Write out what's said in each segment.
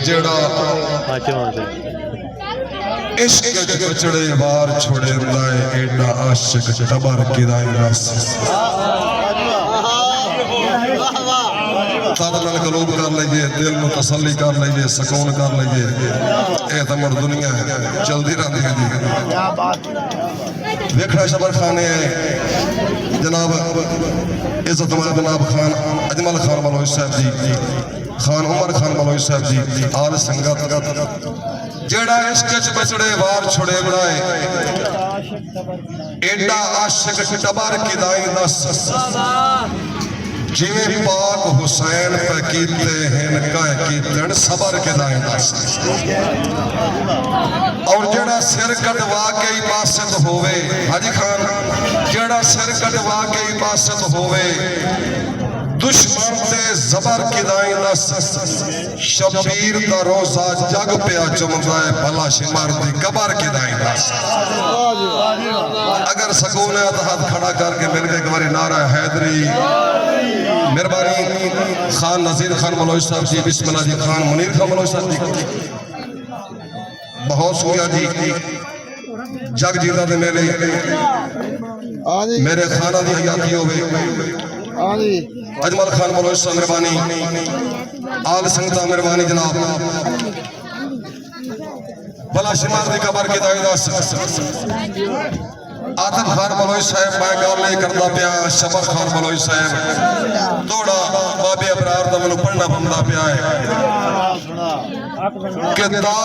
जेड़ा इश्क बचड़े वार छोड़े लाए एडा आशिक टबर किदाई रस तद नाल कलूब कर लीजिए, दिल में तसल्ली कर लीजिए, सुकून कर लीजिए। ये तो मुड़ दुनिया चलती रहती है जी। देखना शबर खाने जनाब इज्जतमान जनाब खान अजमल खान बलोच साहब जी, खान उमर खान बलोच साहब जी, आल संगत जेड़ा इश्क च बचड़े वार छुड़े बनाए एडा आशिक टबर किदाई दस जिवें पाक हुसैन पे कीते हैं कह कीतन सबर किदाई दस और जेड़ा सिर कटवा के इबादत होवे हाजी खान जेड़ा सिर कटवा के इबादत होवे दुश्मन ते जबर किदाई दस शबीर दा रोजा जग पिया चुमदा है भला शिमर दी कबर किदाई दस अगर सकून है तो हाथ खड़ा करके मिल के एक बारी नारा हैदरी मेहरबानी खान नजीर खान बलोच साहब जी, बिस्मिल्लाह जी, खान मुनीर खान बलोच साहब जी, बहुत शुक्रिया जी। जग जीता दे मेरे खाना दी हयाती होवे अजमल खान बलोच साहब मेहरबानी, आल संगता मेहरबानी जनाब भला शिमार दी कबर की दाई दस आदम खान बलोच साहब मैं गल नहीं करता पिया शबर खान बलोच साहब थोड़ा बाबे अबरार दा मैनूं पढ़ना पौंदा पिया है कि दा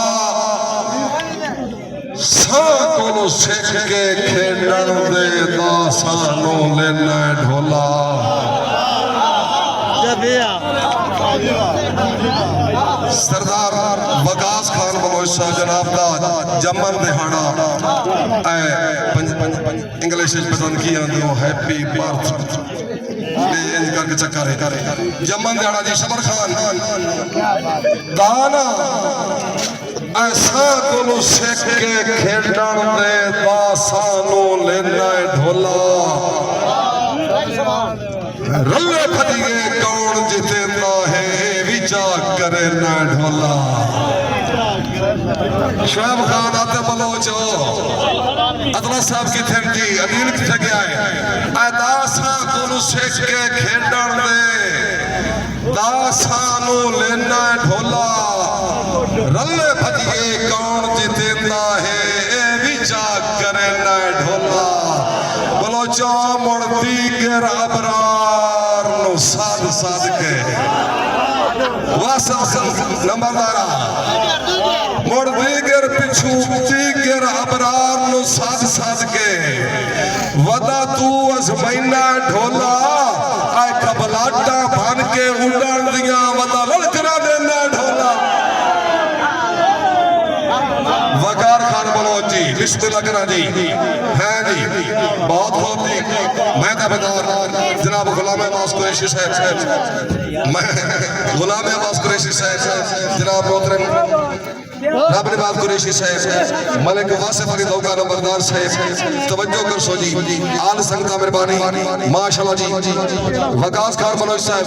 सानू सिख के खेडण दे दा सानू लेना ढोला सरदार वकास खान बलोच साहब जनाब दा जमन दिहाड़ा इंग्लिश पसंद की आंदे हो हैप्पी बर्थ इंज करके चक्कर है जमन दिहाड़ा जी शबर खान दाना ऐसा कोनु सिख के खेडण दे दा सानू लेना ढोला रल्ले फटिए कौन जितेंदा है विचा करे ना ढोला शोएब खान आते बलोच अदला साहब की थी अनिल किथे गया है दासा कोनु सिख के खेडण दे दासानू लेना ढोला रल्ले फटिए कौन जितेंदा है विचा करे ना ढोला बलोचा मुड़ती गिर अबरार नु साध साध के नंबरदारा मुड़ती गिर पिछू गिर अबरार नु साध साध के वदा तू अजमैना ढोला आए कबलाटा बन के उड़न दिया वदा ललकरा देना ढोला वकार खान बलोच जी बिस्मिल्लाह करा जी है जी बहुत जी मैं दावेदार जनाब गुलाम अब्बास कुरैशी साहब मैं गुलाम अब्बास कुरैशी साहब जनाब मोहतरम रब नवाज कुरैशी साहब मलिक वासिफ अली दौका नंबरदार साहब तवज्जो कर सो जी आल संगता मेहरबानी माशाल्लाह जी वकास खान बलोच साहब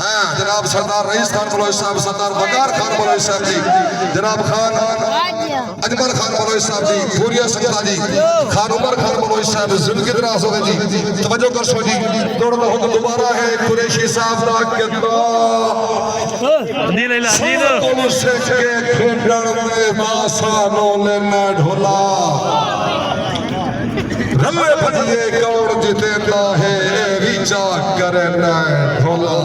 हां जनाब सरदार रईस खान बलोच साहब सरदार वकार खान बलोच साहब जी जनाब खान अजमल खान बलोच साहब जी पूरी संगता जी खान उमर खान बलोच साहब जिंदगी दराज हो गई जी तवज्जो कर सो जी दौड़ हुक्म दोबारा है कुरैशी साहब दा कहता नील नील को सिख के खेडण दे दासानू लेना ढोला रल्ले फटिए कौन जितेंदा है विचा करे ना ढोला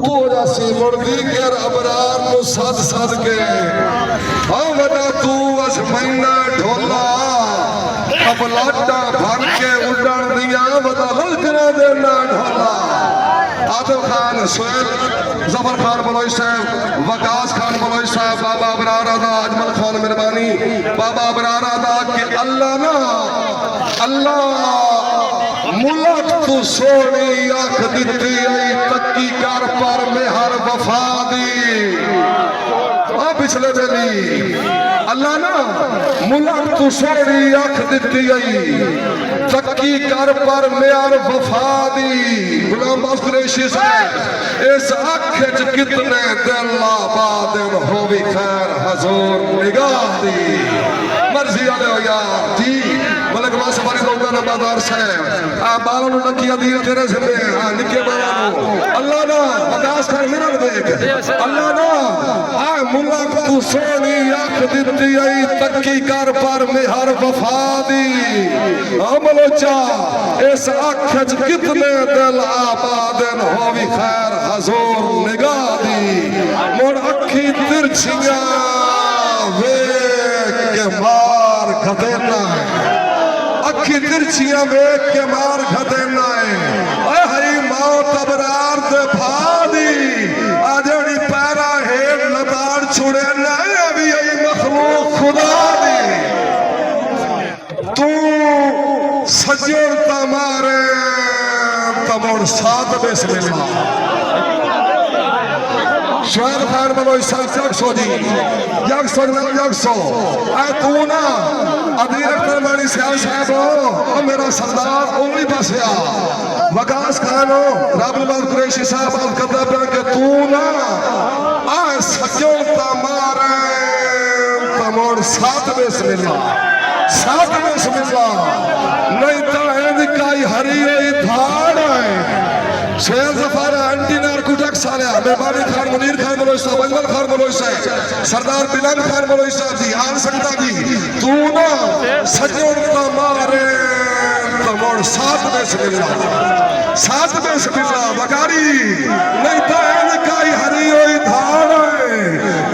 को जासी मुड़दी गिर अबरार नु साध साध के आ वदा तू अजमैना ढोला कबलाटा भर के उड़न दिया वदा ललकरा देना ढोला आदम खान सोहेल जफर खान बलोच साहब वकास खान बलोच साहब बाबा अबरार अदा अजमल खान मेहरबानी बाबा अबरार अदा के अल्लाह ना अल्लाह मुलक तू सोनी आंख दिती आई तक्की कर पर में हर वफा दी पिछले बेली अल्लाह ना मुलक तू सोनी आंख दिती आई तरक्की कर पर म्यार वफा दी। गुलाम अब्बास कुरैशी साहब इस अख च कितने दिल आबाद हो भी खैर हजूर निगाह दी। मर्जी वाले हो यार जी मलक मास बारी दौड़ा नंबरदार साहब आ बालों नु नकिया दी तेरे सिरे आ निके बालों नु अल्लाह ना बर्दाश्त कर मेरा देख अल्लाह ना आ मुल्ला तू सोनी अख दित्ती आई तक्की कर पर मेहर वफा दी। अमलोचा इस अख च कितने दिल आबाद हो भी खैर हजूर निगाह दी। मुड़ अखी तिरछियां वेख के मार खदेना अखी तिरछियां वेख के मार खदेना है हरी मौत अबरार दे फादी आ जड़ी पैरा हेठ लताड़ छुड़े ना भी आई मखलूक खुदा दी। तू सजर तमारे तमोड़ साथ बिस्मिल्लाह शोएब खान मनोज जगसो जी जगसो जगसो आ तू ना अदीर अख्तर मानी सियाल साहब हो मेरा सरदार उम्मी बसया वकास खान हो राबुल कुरैशी साहब आप कहता पे कि तू ना आ सजो तमारे तमोड़ साथ बिस्मिल्लाह साथ बिस्मिल्लाह नहीं तो इनकाई हरी धाड़ है। शेर जफार एंटी नार्कोटिक्स आले मेहरबानी खान मुनीर खान मनोज साहब अंगल खान मनोज साहब सरदार बिलाल खान मनोज साहब जी आन सकता जी तू ना सजोड़ का मारे तमोड़ साथ में बिस्मिल्लाह बगारी नहीं तो इनकाई हरी हुई धाड़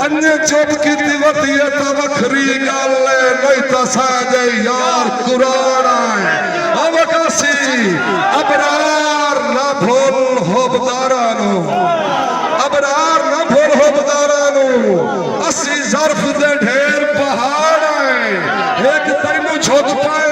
अन्य चुप की दिवती है तो वखरी गल नहीं तो साजे यार कुरान है अवकाशी अबरार ना भूल होबदारानू अबरार ना भूल होबदारानू अस्सी ज़र्फ दे ढेर पहाड़ है एक तैनू झुक पाए